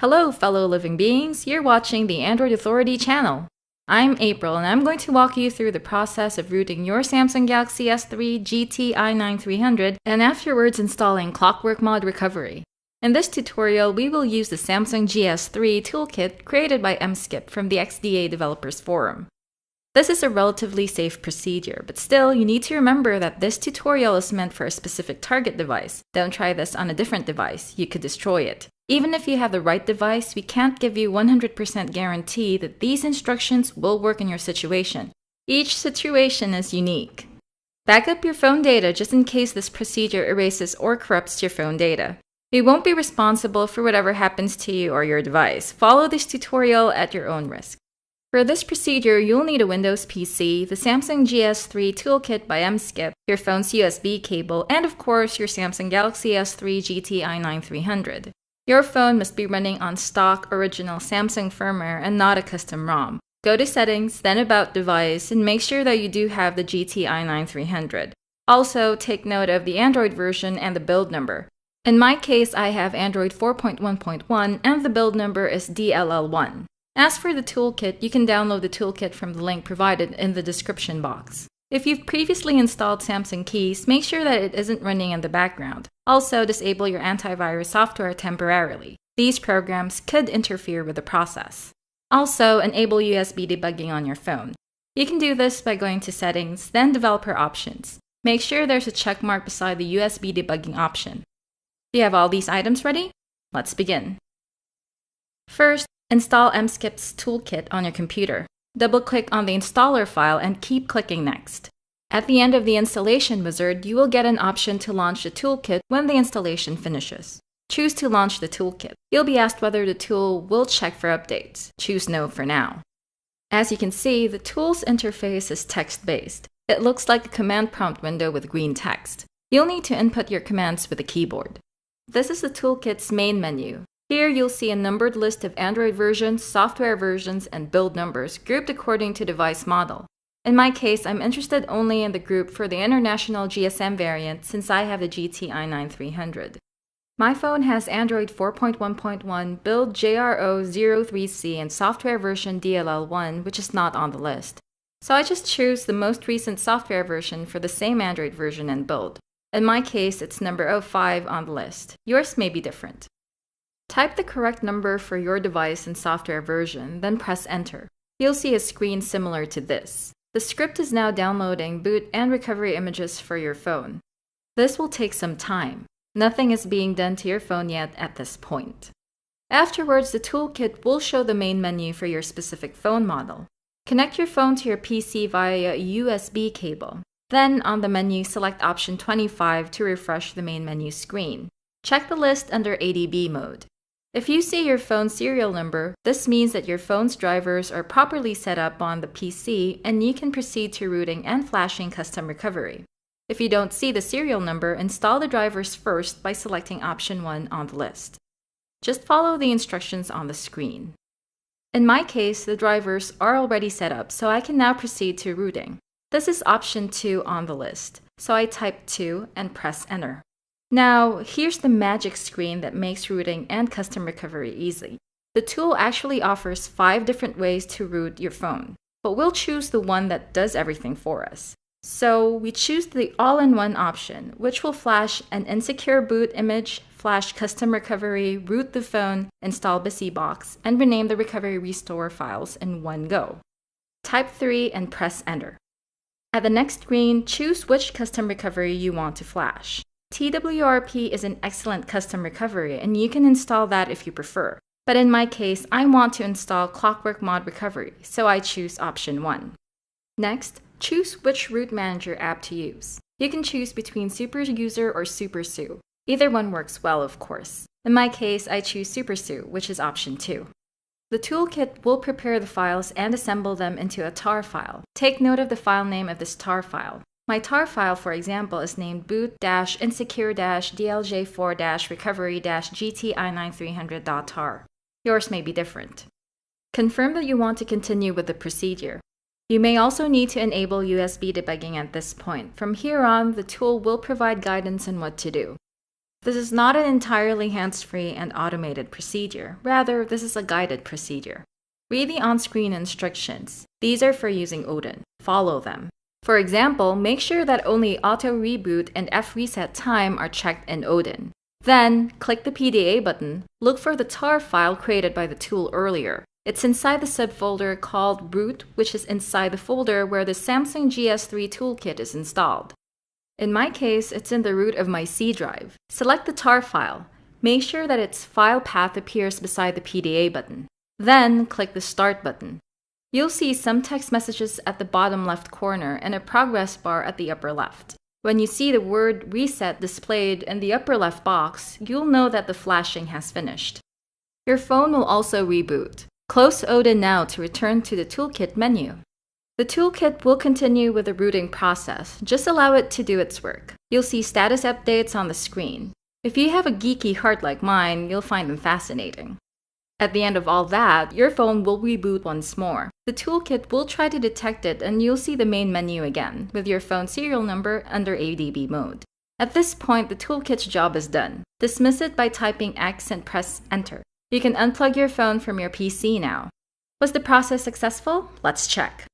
Hello, fellow living beings. You're watching the Android Authority channel. I'm April, and I'm going to walk you through the process of rooting your Samsung Galaxy S3 GT i9-300 and afterwards installing Clockwork Mod Recovery. In this tutorial, we will use the Samsung GS3 toolkit created by Mskip from the XDA Developers Forum. This is a relatively safe procedure, but still, you need to remember that this tutorial is meant for a specific target device. Don't try this on a different device, you could destroy it. Even if you have the right device, we can't give you 100% guarantee that these instructions will work in your situation. Each situation is unique. Back up your phone data just in case this procedure erases or corrupts your phone data. We won't be responsible for whatever happens to you or your device. Follow this tutorial at your own risk. For this procedure, you'll need a Windows PC, the Samsung GS3 toolkit by Mskip, your phone's USB cable, and of course your Samsung Galaxy S3 GT i9-300. Your phone must be running on stock original Samsung firmware and not a custom ROM. Go to Settings, then About Device, and make sure that you do have the GT i9-300. Also, take note of the Android version and the build number. In my case, I have Android 4.1.1 and the build number is DLL1. As for the toolkit, you can download the toolkit from the link provided in the description box. If you've previously installed Samsung Keys, make sure that it isn't running in the background. Also, disable your antivirus software temporarily. These programs could interfere with the process. Also, enable USB debugging on your phone. You can do this by going to Settings, then Developer Options. Make sure there's a check mark beside the USB debugging option. Do you have all these items ready? Let's begin. First, install Mskip's toolkit on your computer. Double-click on the installer file and keep clicking Next. At the end of the installation wizard, you will get an option to launch the toolkit when the installation finishes. Choose to launch the toolkit. You'll be asked whether the tool will check for updates. Choose No for now. As you can see, the tool's interface is text-based. It looks like a command prompt window with green text. You'll need to input your commands with a keyboard. This is the toolkit's main menu. Here you'll see a numbered list of Android versions, software versions, and build numbers grouped according to device model. In my case, I'm interested only in the group for the international GSM variant since I have the GT i9-300. My phone has Android 4.1.1, build JR003C, and software version DLL1, which is not on the list. So I just choose the most recent software version for the same Android version and build. In my case, it's number 05 on the list. Yours may be different. Type the correct number for your device and software version, then press Enter. You'll see a screen similar to this. The script is now downloading boot and recovery images for your phone. This will take some time. Nothing is being done to your phone yet at this point. Afterwards, the toolkit will show the main menu for your specific phone model. Connect your phone to your PC via a USB cable. Then, on the menu, select option 25 to refresh the main menu screen. Check the list under ADB mode. If you see your phone's serial number, this means that your phone's drivers are properly set up on the PC and you can proceed to rooting and flashing custom recovery. If you don't see the serial number, install the drivers first by selecting option 1 on the list. Just follow the instructions on the screen. In my case, the drivers are already set up, so I can now proceed to rooting. This is option 2 on the list, so I type 2 and press Enter. Now, here's the magic screen that makes rooting and custom recovery easy. The tool actually offers 5 different ways to root your phone, but we'll choose the one that does everything for us. So, we choose the all-in-one option, which will flash an insecure boot image, flash custom recovery, root the phone, install BusyBox, and rename the recovery restore files in one go. Type 3 and press Enter. At the next screen, choose which custom recovery you want to flash. TWRP is an excellent custom recovery, and you can install that if you prefer. But in my case, I want to install Clockwork Mod Recovery, so I choose option 1. Next, choose which root manager app to use. You can choose between SuperUser or SuperSU. Either one works well, of course. In my case, I choose SuperSU, which is option 2. The toolkit will prepare the files and assemble them into a tar file. Take note of the file name of this tar file. My tar file, for example, is named boot-insecure-dlj4-recovery-gti9-300.tar. Yours may be different. Confirm that you want to continue with the procedure. You may also need to enable USB debugging at this point. From here on, the tool will provide guidance on what to do. This is not an entirely hands-free and automated procedure. Rather, this is a guided procedure. Read the on-screen instructions. These are for using Odin. Follow them. For example, make sure that only Auto Reboot and F-Reset Time are checked in Odin. Then, click the PDA button. Look for the tar file created by the tool earlier. It's inside the subfolder called root, which is inside the folder where the Samsung GS3 toolkit is installed. In my case, it's in the root of my C drive. Select the tar file. Make sure that its file path appears beside the PDA button. Then, click the Start button. You'll see some text messages at the bottom left corner and a progress bar at the upper left. When you see the word Reset displayed in the upper left box, you'll know that the flashing has finished. Your phone will also reboot. Close Odin now to return to the Toolkit menu. The toolkit will continue with the rooting process. Just allow it to do its work. You'll see status updates on the screen. If you have a geeky heart like mine, you'll find them fascinating. At the end of all that, your phone will reboot once more. The toolkit will try to detect it and you'll see the main menu again, with your phone serial number under ADB mode. At this point, the toolkit's job is done. Dismiss it by typing X and press Enter. You can unplug your phone from your PC now. Was the process successful? Let's check.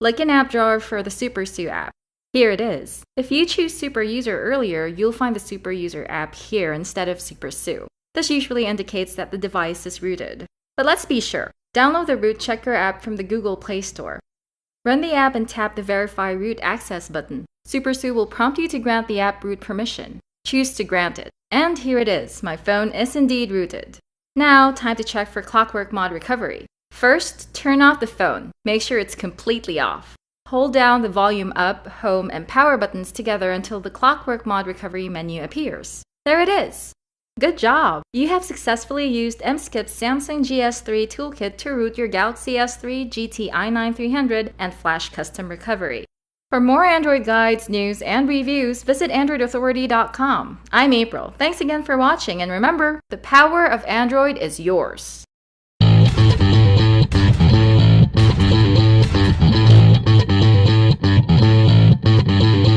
Look in App Drawer for the SuperSU app. Here it is. If you choose Super User earlier, you'll find the Super User app here instead of SuperSU. This usually indicates that the device is rooted. But let's be sure. Download the Root Checker app from the Google Play Store. Run the app and tap the Verify Root Access button. SuperSU will prompt you to grant the app root permission. Choose to grant it. And here it is. My phone is indeed rooted. Now, time to check for Clockwork Mod recovery. First, turn off the phone. Make sure it's completely off. Hold down the volume up, home, and power buttons together until the Clockwork Mod recovery menu appears. There it is! Good job! You have successfully used Emskip's Samsung GS3 toolkit to root your Galaxy S3, GT i9-300, and Flash Custom Recovery. For more Android guides, news, and reviews, visit AndroidAuthority.com. I'm April. Thanks again for watching, and remember, the power of Android is yours.